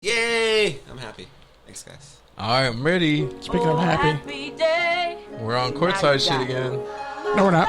Yay! I'm happy. Thanks, guys. All right, I'm ready. Speaking of happy, We're on courtside shit again. no, we're not.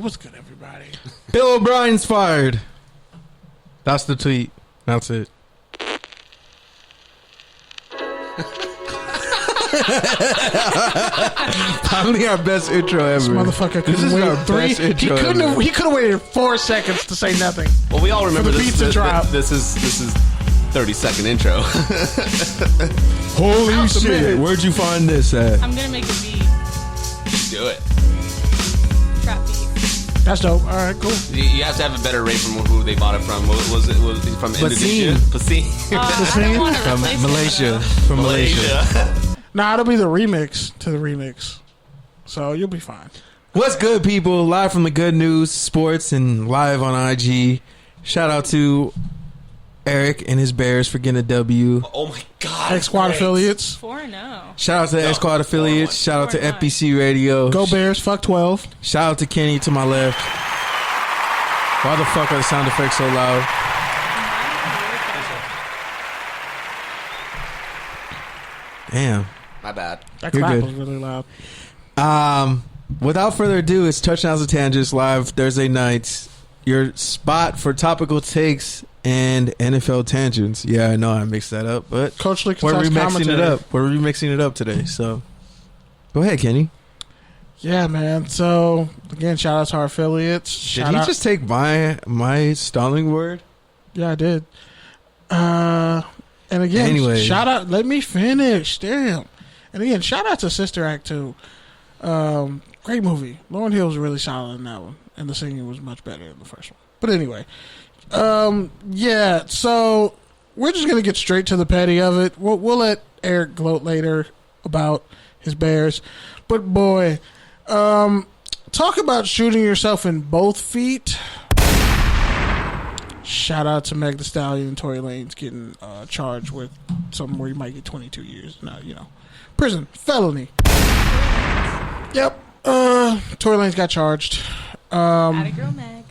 What's good, everybody? Bill O'Brien's fired. That's the tweet. That's it. Probably our best intro ever. This motherfucker couldn't wait three. He could have waited 4 seconds to say nothing. Well, we all remember For the this. beat to drop. This is 30-second intro. Holy shit! Where'd you find this at? I'm gonna make a beat. Do it. Trap beat. That's dope. All right, cool. You have to have a better rate from who they bought it from. What was it? Was it from Indonesia? Pasine. I don't want to From replace Malaysia. it, From Malaysia. Nah, it'll be the remix to the remix. So you'll be fine. What's good, people? Live from the Good News Sports and live on IG. Shout out to Eric and his Bears for getting a W. Oh my God! X-Squad affiliates. 4-0. Shout out to the X-Squad affiliates. Shout out to 4-1. FBC Radio. Go Bears. Fuck 12. Shout out to Kenny to my left. Why the fuck are the sound effects so loud? Damn. My bad. That You're clap good. was really loud. Without further ado, it's Touchdowns and Tangents live Thursday nights. Your spot for topical takes and NFL tangents. Yeah, I know I mixed that up, but Coach Lee we're remixing commentary. it up. We're remixing it up today. So go ahead, Kenny. Yeah, man. So again, shout out to our affiliates. Did Shout he out. just take my stalling word? Yeah, I did. And again, Anyway. shout out. Let me finish. Damn. And again, shout out to Sister Act 2. Great movie. Lauryn Hill was really solid in that one, and the singing was much better in the first one. But anyway, yeah. So we're just gonna get straight to the petty of it. We'll let Eric gloat later about his Bears, but boy, talk about shooting yourself in both feet. Shout out to Meg Thee Stallion and Tory Lanez getting charged with something where you might get 22 years. No, prison, felony. Yep. Tory Lanez got charged. Atta girl Meg.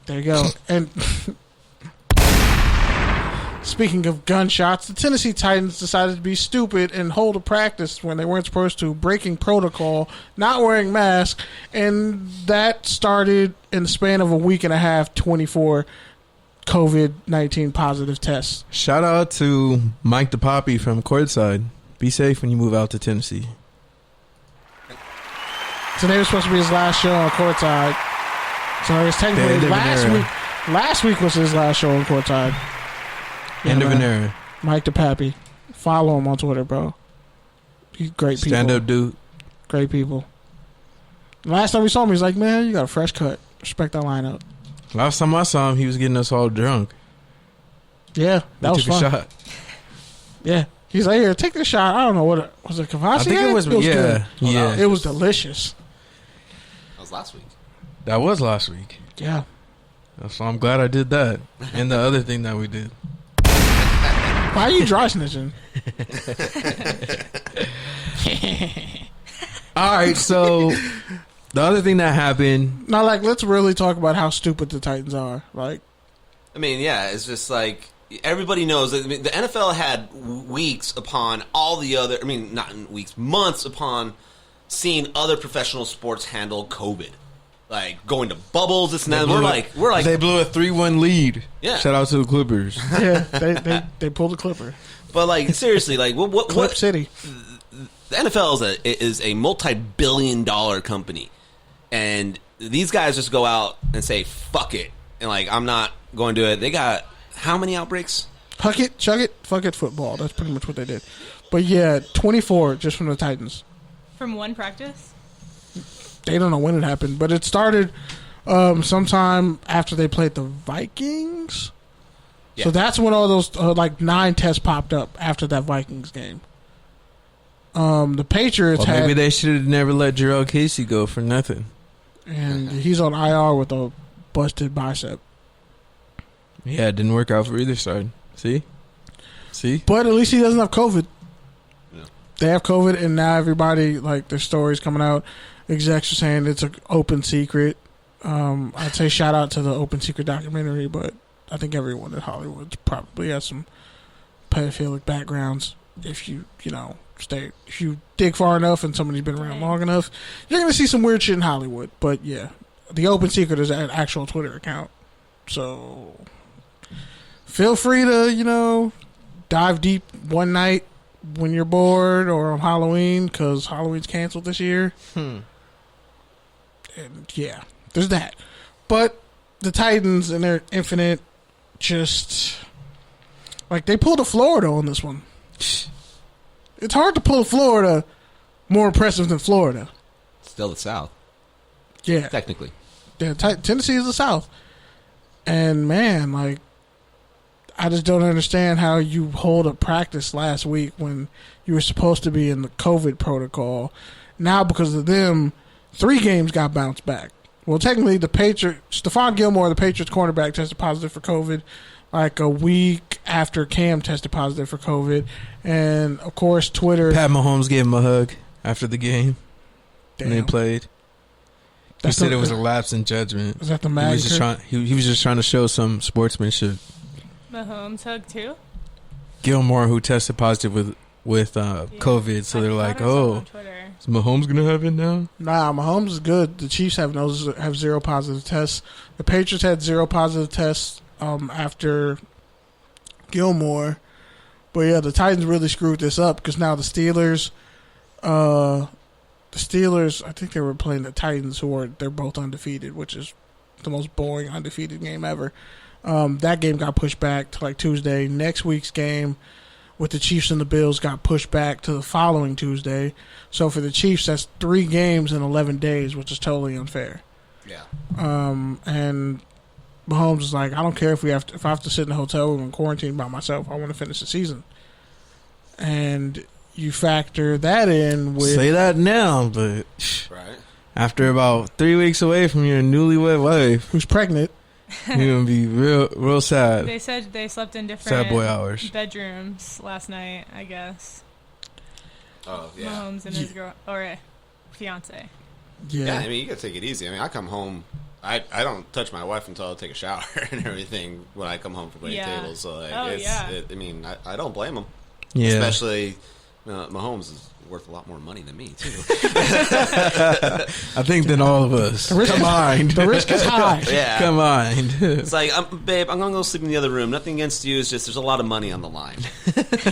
There you go. And speaking of gunshots, the Tennessee Titans decided to be stupid and hold a practice when they weren't supposed to, breaking protocol, not wearing masks, and that started in the span of a week and a half, 24 COVID-19 positive tests. Shout out to Mike the Poppy from Courtside. Be safe when you move out to Tennessee. Today was supposed to be his last show on Courtside. So it's technically last week was his last show on Courtside. End of an era. Mike the Pappy. Follow him on Twitter, bro. He's great people. Stand up, dude. Great people. Last time we saw him, he's like, man, you got a fresh cut. Respect that lineup. Last time I saw him, he was getting us all drunk. Yeah, that was took fun. a shot. Yeah. He's like, here, take this shot. I don't know what was it, Kavasi? I think it was good. yeah. It was delicious. That was last week. That was last week. Yeah. So I'm glad I did that. And the other thing that we did. Why are you dry snitching? All right, so the other thing that happened. Now, let's really talk about how stupid the Titans are. Like, I mean, yeah, it's just like everybody knows that the NFL had weeks upon all the other. I mean, not weeks, months upon seeing other professional sports handle COVID, like going to bubbles. This and that. We're like They blew a 3-1 lead. Yeah. Shout out to the Clippers. yeah, they pulled the Clipper. But like seriously, like what Clip City. the NFL is a multi-billion-dollar company, and these guys just go out and say fuck it, and like I'm not going to do it. They got how many outbreaks? Huck it, chug it, fuck it, football. That's pretty much what they did. But yeah, 24 just from the Titans. From one practice? They don't know when it happened, but it started sometime after they played the Vikings. Yeah. So that's when all those 9 tests popped up after that Vikings game. The Patriots Well, had, maybe they should have never let Jarrell Casey go for nothing. and he's on IR with a busted bicep. Yeah, it didn't work out for either side. See? But at least he doesn't have COVID. Yeah. They have COVID, and now everybody, like, their stories coming out. Execs are saying it's an open secret. I'd say shout out to the Open Secret documentary, but I think everyone in Hollywood probably has some pedophilic backgrounds. If you dig far enough and somebody's been around long enough, you're going to see some weird shit in Hollywood. But yeah, the Open Secret is an actual Twitter account. So feel free to, dive deep one night when you're bored or on Halloween, because Halloween's canceled this year. And yeah, there's that. But the Titans and their infinite, just like, they pulled a Florida on this one. It's hard to pull Florida more impressive than Florida. Still the South. Yeah. Technically. Yeah, Tennessee is the South. And, man, like, I just don't understand how you hold a practice last week when you were supposed to be in the COVID protocol. Now, because of them, 3 games got bounced back. Well, technically, Stephon Gilmore, the Patriots cornerback, tested positive for COVID like a week after Cam tested positive for COVID. And, of course, Twitter. Pat Mahomes gave him a hug after the game. Damn. And they played. He said it was a lapse in judgment. Is that the mag? He was just trying to show some sportsmanship. Mahomes hug too? Gilmore, who tested positive with COVID, so they're like, "Oh, is Mahomes gonna have it now?" Nah, Mahomes is good. The Chiefs have 0 positive tests. The Patriots had 0 positive tests after Gilmore, but yeah, the Titans really screwed this up because now the Steelers, I think they were playing the Titans, they're both undefeated, which is the most boring undefeated game ever. That game got pushed back to like Tuesday. Next week's game with the Chiefs and the Bills got pushed back to the following Tuesday. So for the Chiefs, that's 3 games in 11 days, which is totally unfair. Yeah. And Mahomes is like, I don't care if I have to sit in a hotel room and quarantine by myself. I want to finish the season. And you factor that in with... Say that now, but... Right. After about 3 weeks away from your newlywed wife... Who's pregnant... You're going to be real sad. They said they slept in different sad boy hours. bedrooms last night, I guess. Oh, yeah. Mahomes and his fiance. Yeah. I mean, you got to take it easy. I mean, I come home... I don't touch my wife until I take a shower and everything when I come home from waiting tables. So, like, I don't blame him. Yeah. Especially, Mahomes is worth a lot more money than me, too. I think than all of us. Combined. The risk is high. Yeah. Combined. It's like, babe, I'm going to go sleep in the other room. Nothing against you. It's just there's a lot of money on the line.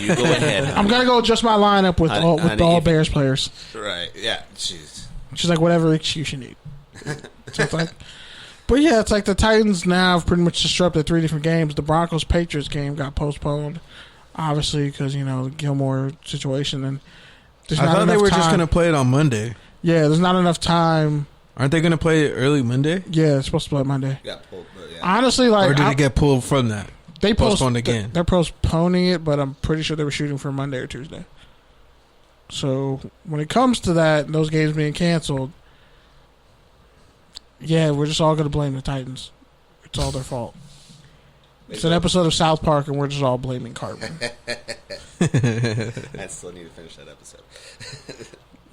You go ahead. I'm going to go adjust my lineup with all Bears players. Right. Yeah. Jeez. She's like, whatever excuse you need. So it's like... But yeah, it's like the Titans now have pretty much disrupted 3 different games. The Broncos-Patriots game got postponed, obviously, because, the Gilmore situation. And I thought they were just going to play it on Monday. Yeah, there's not enough time. Aren't they going to play it early Monday? Yeah, it's supposed to play Monday. Yeah, pulled, yeah. Honestly, like... Or did it get pulled from that? They postponed again. They're postponing it, but I'm pretty sure they were shooting for Monday or Tuesday. So, when it comes to that, and those games being canceled... Yeah, we're just all going to blame the Titans. It's all their fault. It's an episode of South Park, and we're just all blaming Cartman. I still need to finish that episode.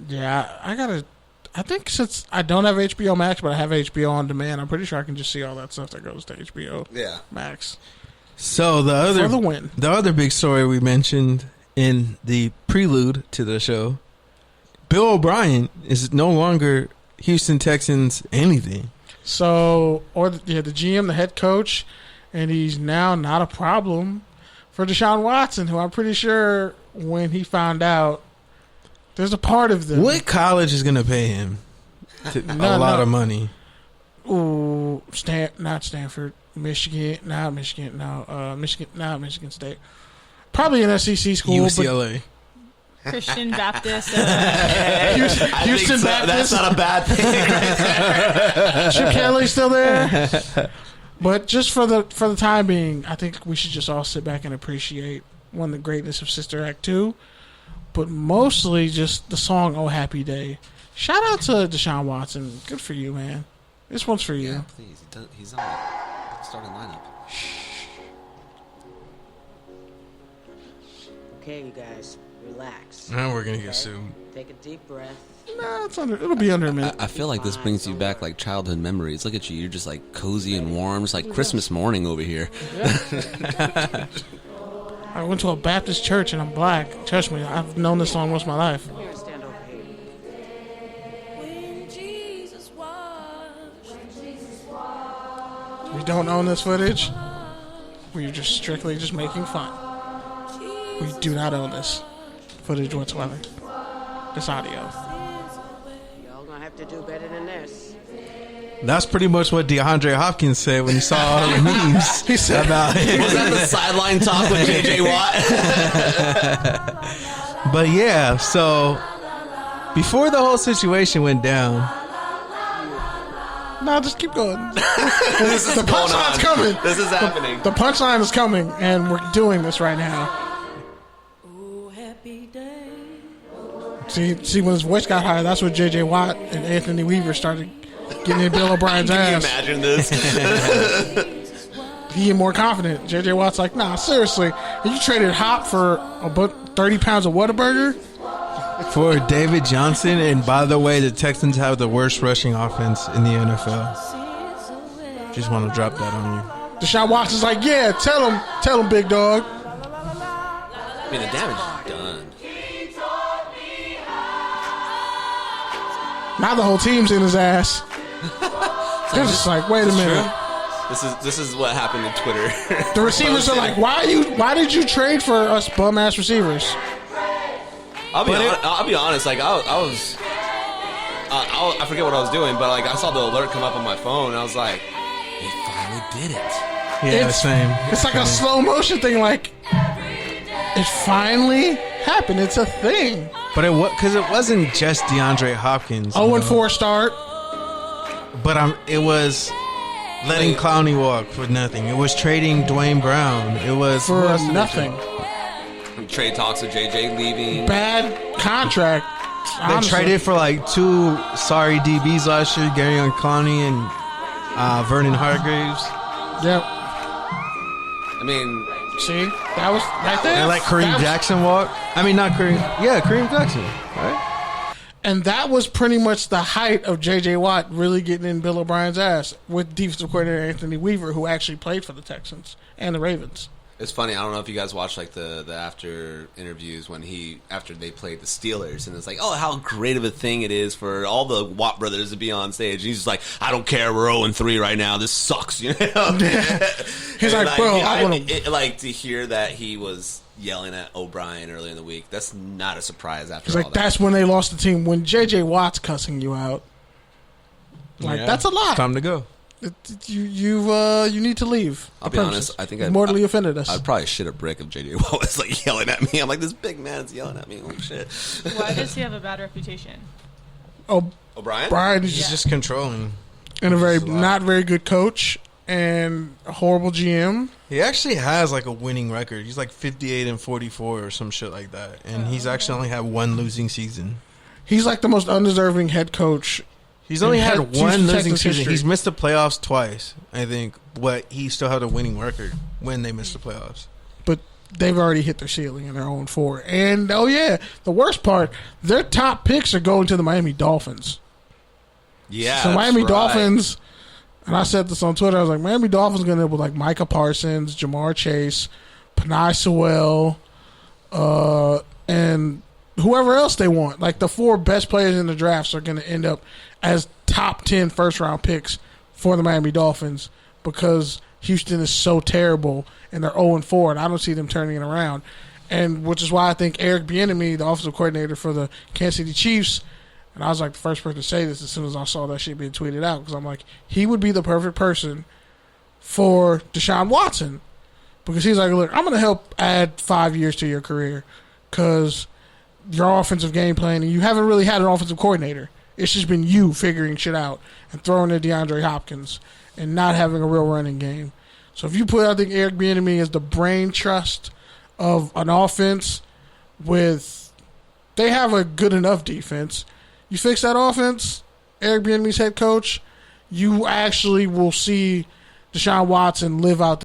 Yeah, I think since I don't have HBO Max, but I have HBO On Demand, I'm pretty sure I can just see all that stuff that goes to HBO Max. So for the win. The other big story we mentioned in the prelude to the show, Bill O'Brien is no longer Houston Texans anything. So, the GM, the head coach, and he's now not a problem for Deshaun Watson, who I'm pretty sure when he found out, there's a part of them. What college is going to pay him a lot of money? Ooh, not Stanford, Michigan, not Michigan, no, Michigan State. Probably an SEC school. UCLA. Christian Baptist. Houston so. Baptist. That's not a bad thing right there. Chip Kelly's still there. But just for the time being, I think we should just all sit back and appreciate, one, the greatness of Sister Act 2, but mostly just the song Oh Happy Day. Shout out to Deshaun Watson. Good for you, man. This one's for you. Yeah, please. He's on the starting lineup. okay, you guys. Relax. Now we're gonna Okay? get sued. Take a deep breath. Nah, it'll be under a minute. I feel like this brings you back like childhood memories. Look at you. You're just like cozy and warm. It's like Christmas morning over here. I went to a Baptist church and I'm black. Trust me, I've known this song most of my life. Come here, stand over here. We don't own this footage. We're just strictly just making fun. We do not own this footage whatsoever. This audio. Y'all gonna have to do better than this. That's pretty much what DeAndre Hopkins said when he saw all the memes. He said about it. Was that the sideline talk with J.J. Watt? But yeah, so before the whole situation went down, No, just keep going. This is The going punchline's on. coming. This is happening. The punchline is coming, and we're doing this right now. See, when his voice got higher, that's when J.J. Watt and Anthony Weaver started getting in Bill O'Brien's Can you ass. imagine this? He get more confident. J.J. Watt's like, nah, seriously. You traded Hop for about 30 pounds of Whataburger? for David Johnson, and by the way, the Texans have the worst rushing offense in the NFL. Just want to drop that on you. Deshaun Watson's like, yeah, tell him, big dog. I mean, the damage is done. Now the whole team's in his ass. They're just like, wait a minute. This is what happened to Twitter. The receivers are like, why did you trade for us bum ass receivers? I'll be honest. Like I forget what I was doing, but like I saw the alert come up on my phone, and I was like, they finally did it. Yeah, same. It's like a slow motion thing. Like, it finally happened. It's a thing. But it wasn't just DeAndre Hopkins. 0-4 start. But it was letting Clowney walk for nothing. It was trading Dwayne Brown. It was For nothing. Trey talks to JJ leaving. Bad contract. They traded for like two sorry DBs last year, Gary Clowney and Vernon Hargreaves. Yep. I mean, See, that was right there. And like Kareem Jackson walk. I mean, not Kareem. Yeah, Kareem Jackson. Right? And that was pretty much the height of J.J. Watt really getting in Bill O'Brien's ass with defensive coordinator Anthony Weaver, who actually played for the Texans and the Ravens. it's funny. I don't know if you guys watched like the after interviews after they played the Steelers, and it's like, oh, how great of a thing it is for all the Watt brothers to be on stage. And he's just like, I don't care. We're 0-3 right now. This sucks. You know? He's like, bro, I want to like to hear that he was yelling at O'Brien earlier in the week. That's not a surprise after He's all like, that. that's when they lost the team. When J.J. Watt's cussing you out, like, Yeah. that's a lot. Time to go. You need to leave. I'll be honest. I think I'd mortally offended us. I'd probably shit a brick if JJ Watt was like yelling at me. I'm like, this big man's yelling at me. Oh shit. Why does he have a bad reputation? O'Brien? Brian He's is just controlling. and a very not very good coach and a horrible GM. He actually has like a winning record. He's like 58-44 or some shit like that, and he's actually only had one losing season. He's like the most undeserving head coach. He's only had Houston one losing Texans season. history. He's missed the playoffs twice, I think, but he still had a winning record when they missed the playoffs. But they've already hit their ceiling and they're 0-4. And, oh, yeah, the worst part, their top picks are going to the Miami Dolphins. Yeah. So that's Miami right. Dolphins, and I said this on Twitter, I was like, Miami Dolphins going to end up with like Micah Parsons, Jamar Chase, Penei Sewell, and whoever else they want. Like the four best players in the drafts are going to end up as top 10 first-round picks for the Miami Dolphins because Houston is so terrible and they're 0-4, and I don't see them turning it around. And which is why I think Eric Bieniemy, the offensive coordinator for the Kansas City Chiefs, and I was like the first person to say this as soon as I saw that shit being tweeted out because I'm like, he would be the perfect person for Deshaun Watson because he's like, look, I'm going to help add 5 years to your career because your offensive game plan, and you haven't really had an offensive coordinator. It's just been you figuring shit out and throwing in DeAndre Hopkins and not having a real running game. So if you put, I think Eric Bieniemy as the brain trust of an offense with, they have a good enough defense. You fix that offense, Eric Bieniemy's head coach, you actually will see Deshaun Watson live out